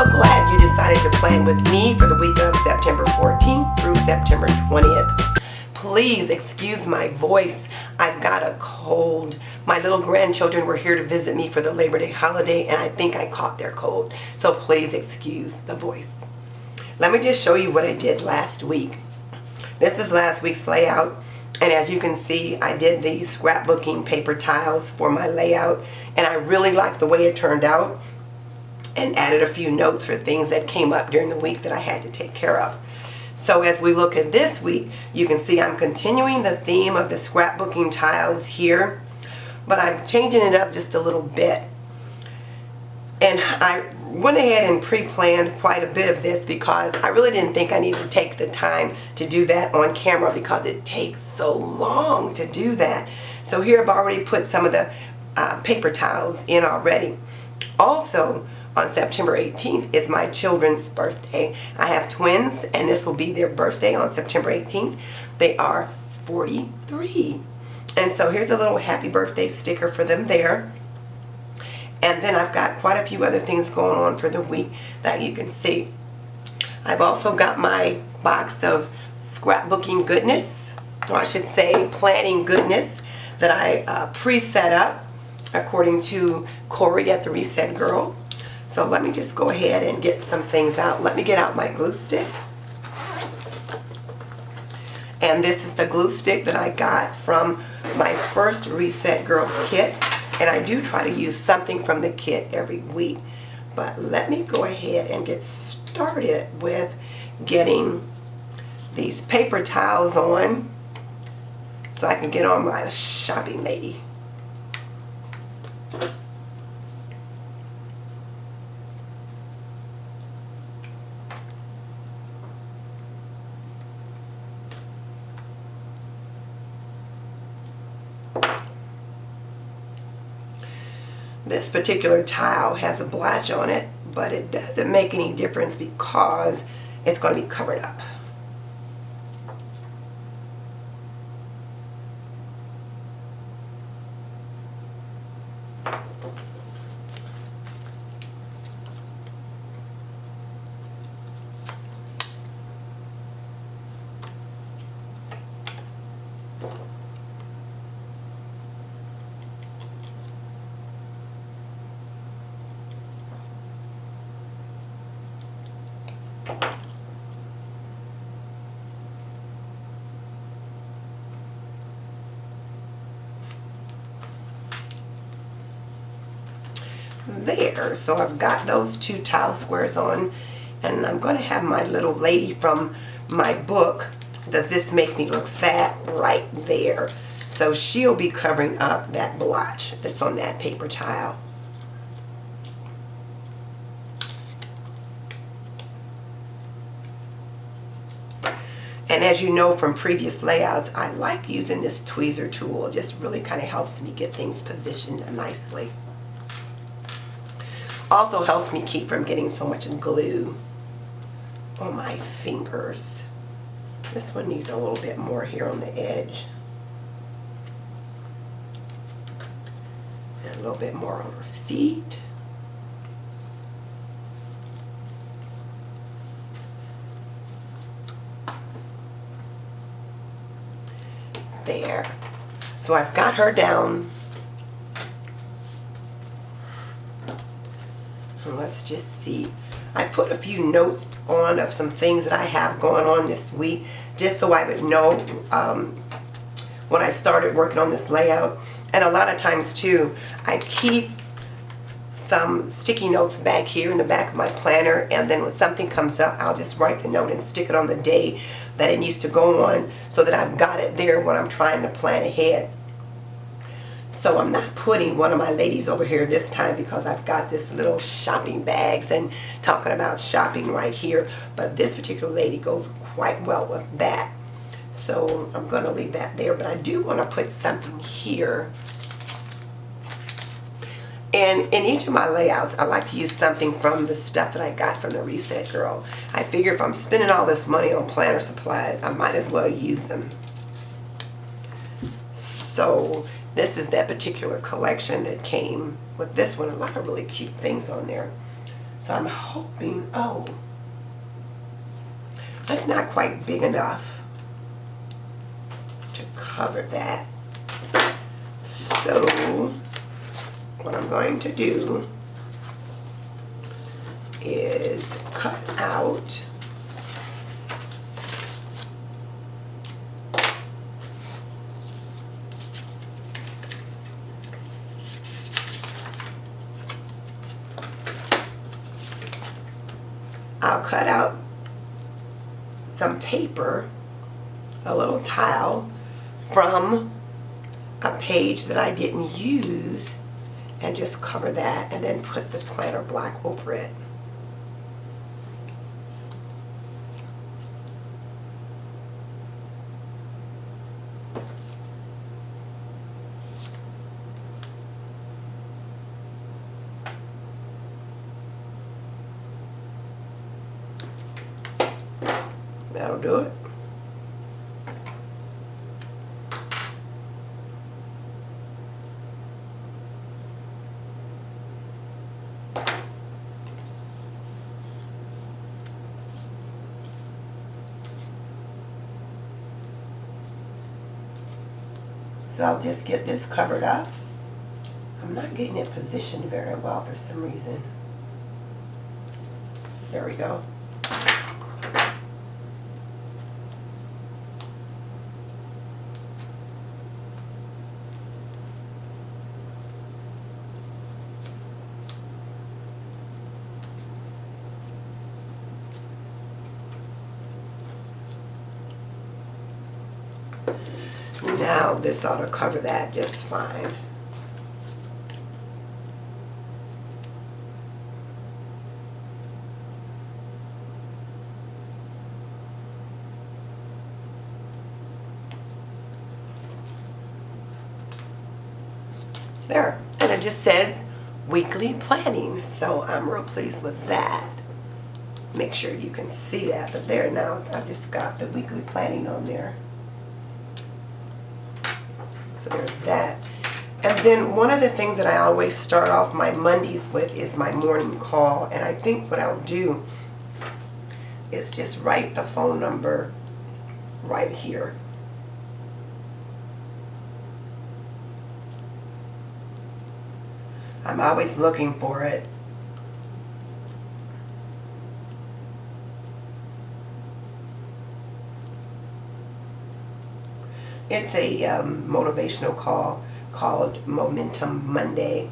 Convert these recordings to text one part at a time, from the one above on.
so glad you decided to plan with me for the week of September 14th through September 20th. Please excuse my voice. I've got a cold. My little grandchildren were here to visit me for the Labor Day holiday, and I think I caught their cold. So please excuse the voice. Let me just show you what I did last week. This is last week's layout, and as you can see, I did the scrapbooking paper tiles for my layout, and I really liked the way it turned out, and added a few notes for things that came up during the week that I had to take care of. So as we look at this week, you can see I'm continuing the theme of the scrapbooking tiles here, but I'm changing it up just a little bit. And I went ahead and pre-planned quite a bit of this because I really didn't think I needed to take the time to do that on camera because it takes so long to do that. So here I've already put some of the paper tiles in already. Also, on September 18th is my children's birthday. I have twins, and this will be their birthday on September 18th. They are 43. And so here's a little happy birthday sticker for them there. And then I've got quite a few other things going on for the week that you can see. I've also got my box of scrapbooking goodness, or I should say planning goodness, that I pre-set up according to Corey at the Reset Girl. So let me just go ahead and get some things out. Let me get out my glue stick. And this is the glue stick that I got from my first Reset Girl kit. And I do try to use something from the kit every week. But let me go ahead and get started with getting these paper tiles on so I can get on my shopping lady. This particular tile has a blotch on it, but it doesn't make any difference because it's going to be covered up. There, so I've got those two tile squares on, and I'm going to have my little lady from my book, Does This Make Me Look Fat, right there. So she'll be covering up that blotch that's on that paper tile. And as you know from previous layouts, I like using this tweezer tool. It just really kind of helps me get things positioned nicely. Also helps me keep from getting so much glue on my fingers. This one needs a little bit more here on the edge. And a little bit more on her feet. There. So I've got her down. And let's just see. I put a few notes on of some things that I have going on this week, just so I would know when I started working on this layout. And a lot of times too, I keep some sticky notes back here in the back of my planner, and then when something comes up, I'll just write the note and stick it on the day that it needs to go on, so that I've got it there when I'm trying to plan ahead. So I'm not putting one of my ladies over here this time because I've got this little shopping bags and talking about shopping right here, but this particular lady goes quite well with that. So I'm going to leave that there, but I do want to put something here. And in each of my layouts, I like to use something from the stuff that I got from the Reset Girl. I figure if I'm spending all this money on planner supplies, I might as well use them. So this is that particular collection that came with this one. A lot of really cute things on there. So I'm hoping, oh, that's not quite big enough to cover that. So what I'm going to do is cut out some paper, a little tile from a page that I didn't use, and just cover that and then put the planner black over it. That'll do it. So I'll just get this covered up. I'm not getting it positioned very well for some reason. There we go. Now this ought to cover that just fine. There, and it just says weekly planning, so I'm real pleased with that. Make sure you can see that, but there now I've just got the weekly planning on there. So there's that. And then one of the things that I always start off my Mondays with is my morning call. And I think what I'll do is just write the phone number right here. I'm always looking for it. It's a motivational call called Momentum Monday.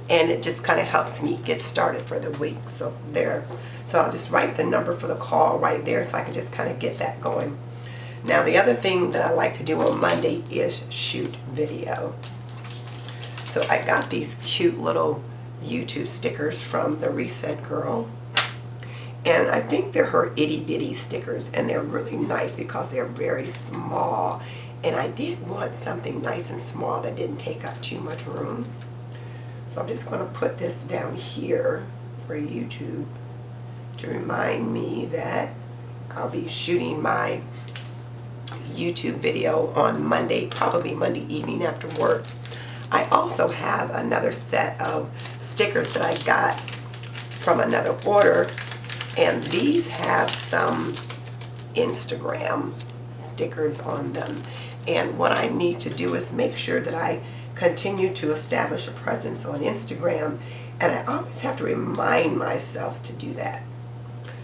And it just kind of helps me get started for the week. So there. So I'll just write the number for the call right there so I can just kind of get that going. Now the other thing that I like to do on Monday is shoot video. So I got these cute little YouTube stickers from the Reset Girl. And I think they're her itty bitty stickers, and they're really nice because they're very small. And I did want something nice and small that didn't take up too much room. So I'm just going to put this down here for YouTube to remind me that I'll be shooting my YouTube video on Monday, probably Monday evening after work. I also have another set of stickers that I got from another order. And these have some Instagram stickers on them. And what I need to do is make sure that I continue to establish a presence on Instagram. And I always have to remind myself to do that.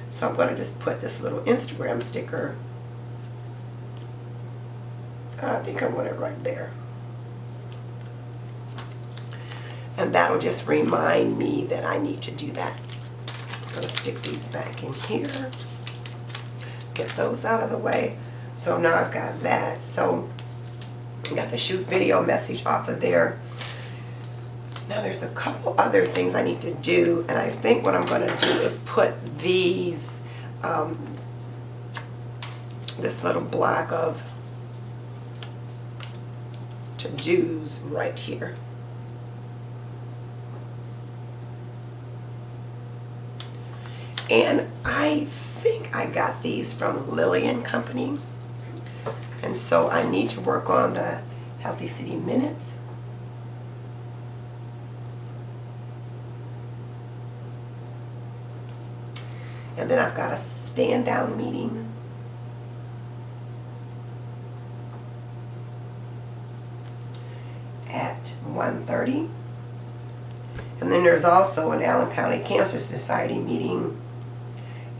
So I'm going to just put this little Instagram sticker. I think I want it right there. And that'll just remind me that I need to do that. I'm going to stick these back in here, get those out of the way. So now I've got that. So I got the shoot video message off of there. Now there's a couple other things I need to do, and I think what I'm going to do is put these, this little block of to-dos right here. And I think I got these from Lillian Company. And so I need to work on the Healthy City Minutes. And then I've got a stand down meeting at 1:30. And then there's also an Allen County Cancer Society meeting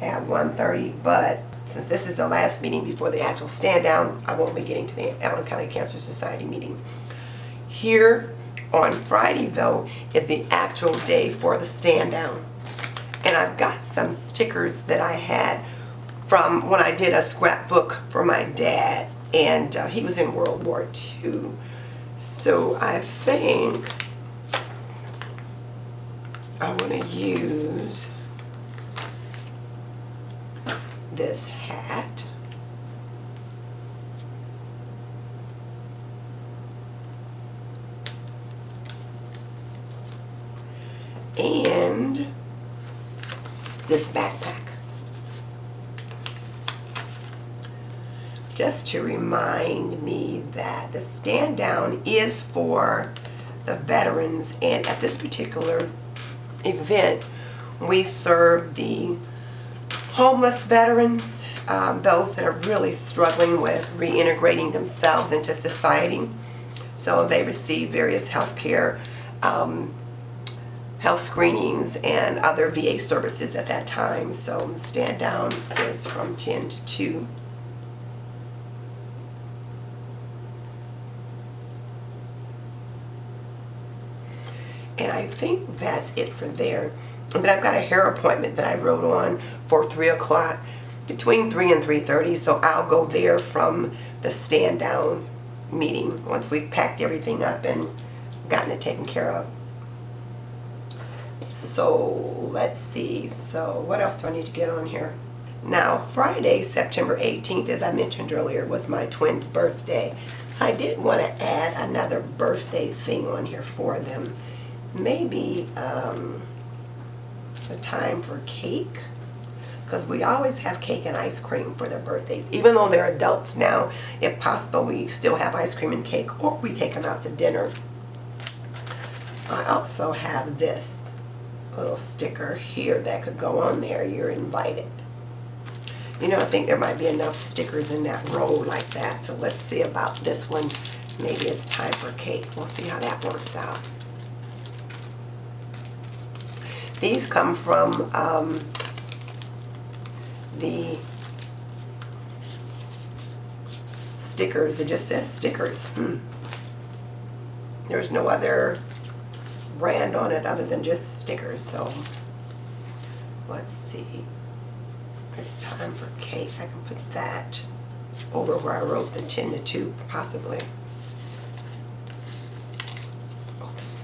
at 1:30, but since this is the last meeting before the actual stand down, I won't be getting to the Allen County Cancer Society meeting. Here on Friday, though, is the actual day for the stand down. And I've got some stickers that I had from when I did a scrapbook for my dad, and he was in World War II. So I think I want to use this hat. And this backpack. Just to remind me that the stand down is for the veterans, and at this particular event we serve the homeless veterans, those that are really struggling with reintegrating themselves into society. So they receive various health care, health screenings and other VA services at that time. So stand down is from 10 to 2. And I think that's it for there. And then I've got a hair appointment that I wrote on for 3 o'clock, between 3 and 3:30. So I'll go there from the stand down meeting once we've packed everything up and gotten it taken care of. So let's see. So what else do I need to get on here? Now Friday, September 18th, as I mentioned earlier, was my twins' birthday. So I did want to add another birthday thing on here for them. Maybe a time for cake, because we always have cake and ice cream for their birthdays. Even though they're adults now, if possible, we still have ice cream and cake, or we take them out to dinner. I also have this little sticker here that could go on there. You're invited. You know, I think there might be enough stickers in that row like that. So let's see about this one. Maybe it's time for cake. We'll see how that works out. These come from the stickers. It just says stickers. There's no other brand on it other than just stickers. So let's see. It's time for cake. I can put that over where I wrote the 10 to 2 possibly. Oops.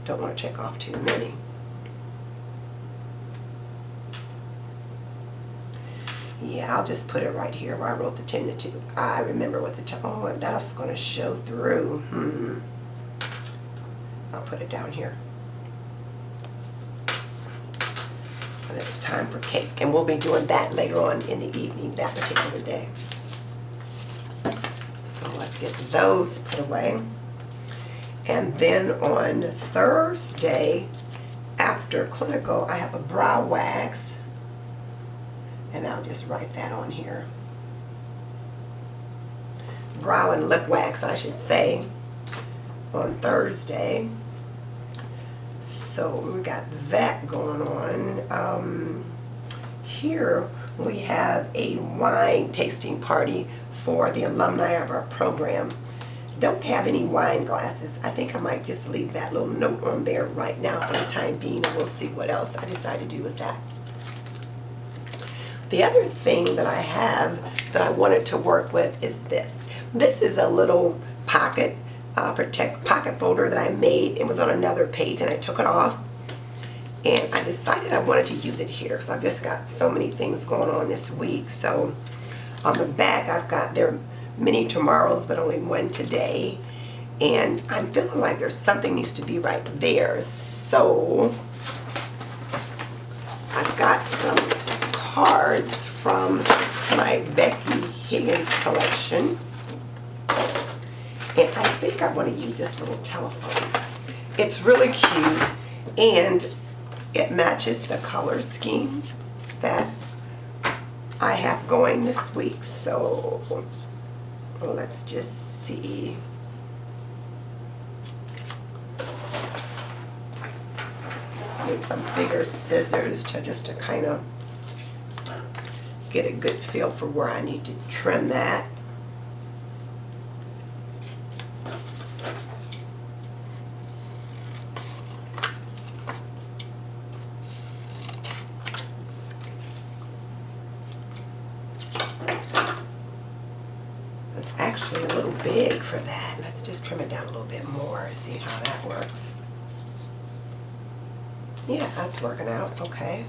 Don't want to check off too many. Yeah, I'll just put it right here where I wrote the 10 to 2. I remember what the time. Oh, that's going to show through. I'll put it down here. And it's time for cake. And we'll be doing that later on in the evening, that particular day. So let's get those put away. And then on Thursday, after clinical, I have a brow wax. And I'll just write that on here. Brow and lip wax, I should say, on Thursday. So we got that going on. Here we have a wine tasting party for the alumni of our program. Don't have any wine glasses. I think I might just leave that little note on there right now for the time being, and we'll see what else I decide to do with that. The other thing that I have that I wanted to work with is this. This is a little pocket pocket folder that I made. It was on another page and I took it off. And I decided I wanted to use it here because I've just got so many things going on this week. So on the back I've got there many tomorrows but only one today. And I'm feeling like there's something needs to be right there. So I've got some cards from my Becky Higgins collection, and I think I want to use this little telephone. It's really cute and it matches the color scheme. that I have going this week. So let's just see. Need some bigger scissors to kind of get a good feel for where I need to trim that. It's actually a little big for that. Let's just trim it down a little bit more and see how that works. Yeah, that's working out okay.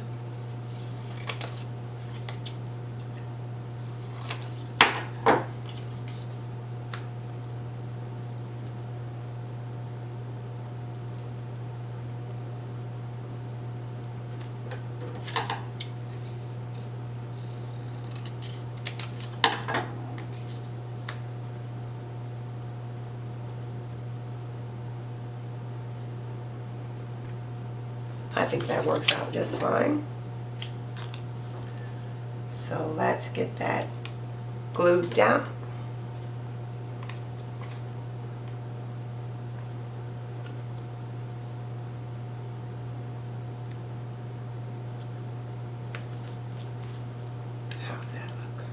I think that works out just fine. So let's get that glued down. How's that look?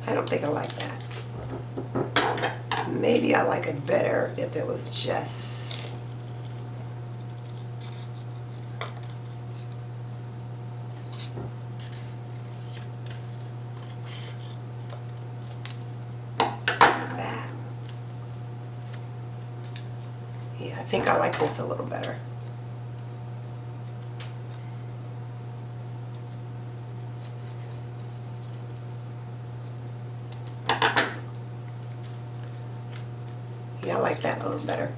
I don't think I like that. Maybe I like it better if it was just that. Yeah, I think I like this a little better. Yeah, I like that a little better.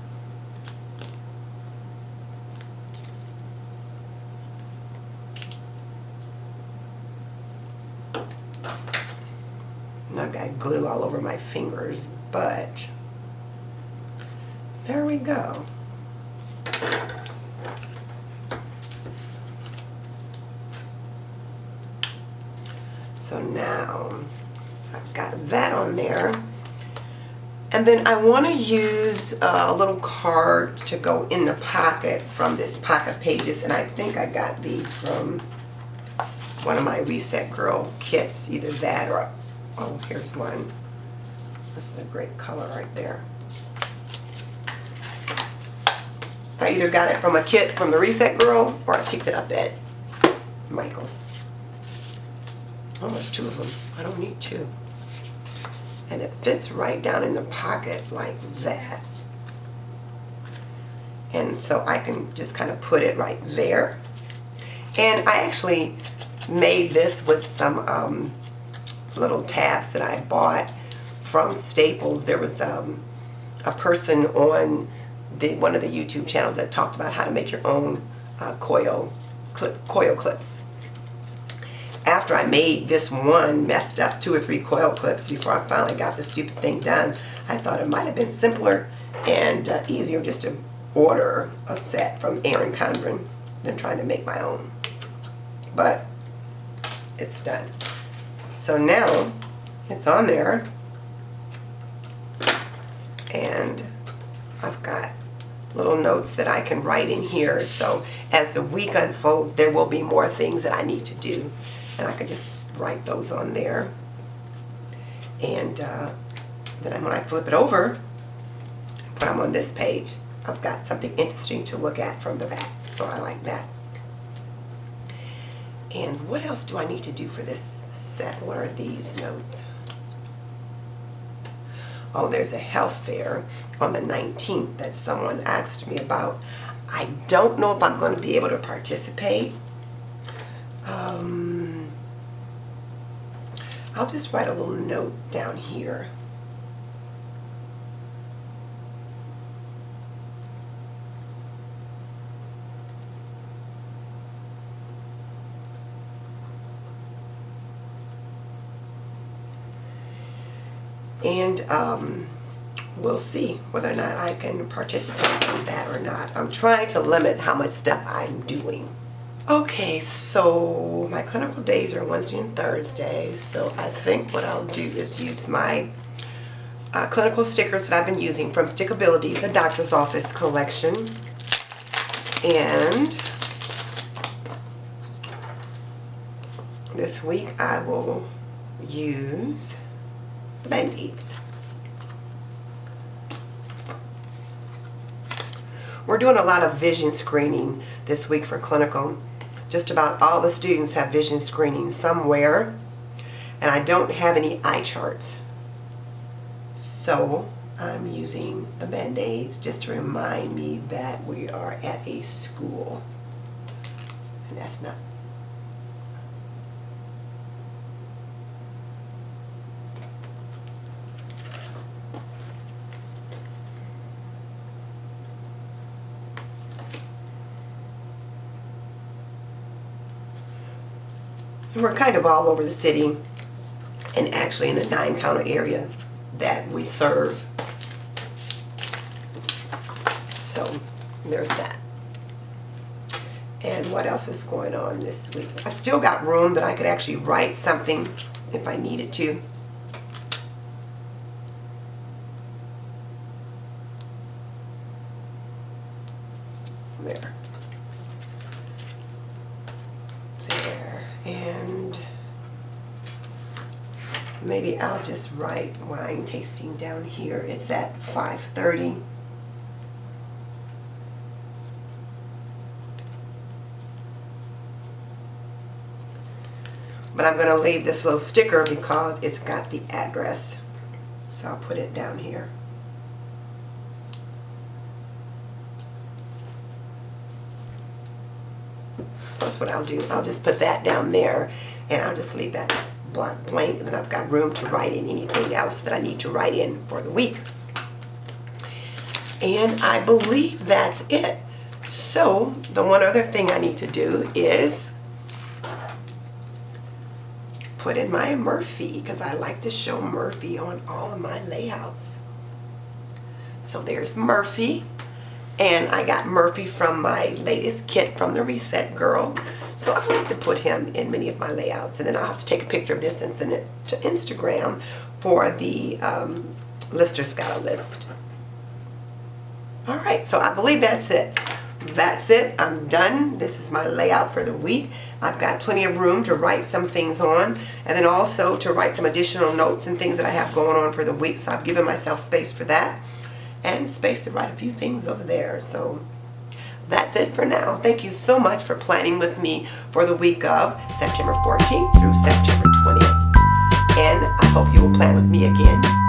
And I've got glue all over my fingers, but there we go. So now I've got that on there. And then I want to use a little card to go in the pocket from this Pocket Pages, and I think I got these from one of my Reset Girl kits, either that or, oh, here's one. This is a great color right there. I either got it from a kit from the Reset Girl or I picked it up at Michael's. Oh, there's two of them. I don't need two. And it fits right down in the pocket like that. And so I can just kind of put it right there. And I actually made this with some little tabs that I bought from Staples. There was a person on one of the YouTube channels that talked about how to make your own coil clips. After I made this one messed up 2 or 3 coil clips before I finally got the stupid thing done, I thought it might have been simpler and easier just to order a set from Erin Condren than trying to make my own. But it's done. So now it's on there, and I've got little notes that I can write in here. So as the week unfolds, there will be more things that I need to do. And I could just write those on there. And then when I flip it over and put them on this page, I've got something interesting to look at from the back. So I like that. And what else do I need to do for this set? What are these notes? Oh, there's a health fair on the 19th that someone asked me about. I don't know if I'm going to be able to participate. I'll just write a little note down here. And we'll see whether or not I can participate in that or not. I'm trying to limit how much stuff I'm doing. Okay, so my clinical days are Wednesday and Thursday, so I think what I'll do is use my clinical stickers that I've been using from Stickability, the doctor's office collection, and this week I will use the Band-Aids. We're doing a lot of vision screening this week for clinical. Just about all the students have vision screening somewhere, and I don't have any eye charts. So I'm using the Band-Aids just to remind me that we are at a school. And that's not. And we're kind of all over the city, and actually in the 9-county area that we serve. So there's that. And what else is going on this week? I still got room that I could actually write something if I needed to. There. And maybe I'll just write wine tasting down here. It's at 5:30. But I'm going to leave this little sticker because it's got the address. So I'll put it down here. That's what I'll do. I'll just put that down there, and I'll just leave that blank, and then I've got room to write in anything else that I need to write in for the week. And I believe that's it. So the one other thing I need to do is put in my Murphy, because I like to show Murphy on all of my layouts. So there's Murphy. And I got Murphy from my latest kit from the Reset Girl. So I like to put him in many of my layouts. And then I'll have to take a picture of this and send it to Instagram for the Lister Scholar list. Alright, so I believe that's it. That's it. I'm done. This is my layout for the week. I've got plenty of room to write some things on, and then also to write some additional notes and things that I have going on for the week. So I've given myself space for that, and space to write a few things over there. So that's it for now. Thank you so much for planning with me for the week of September 14th through September 20th. And I hope you will plan with me again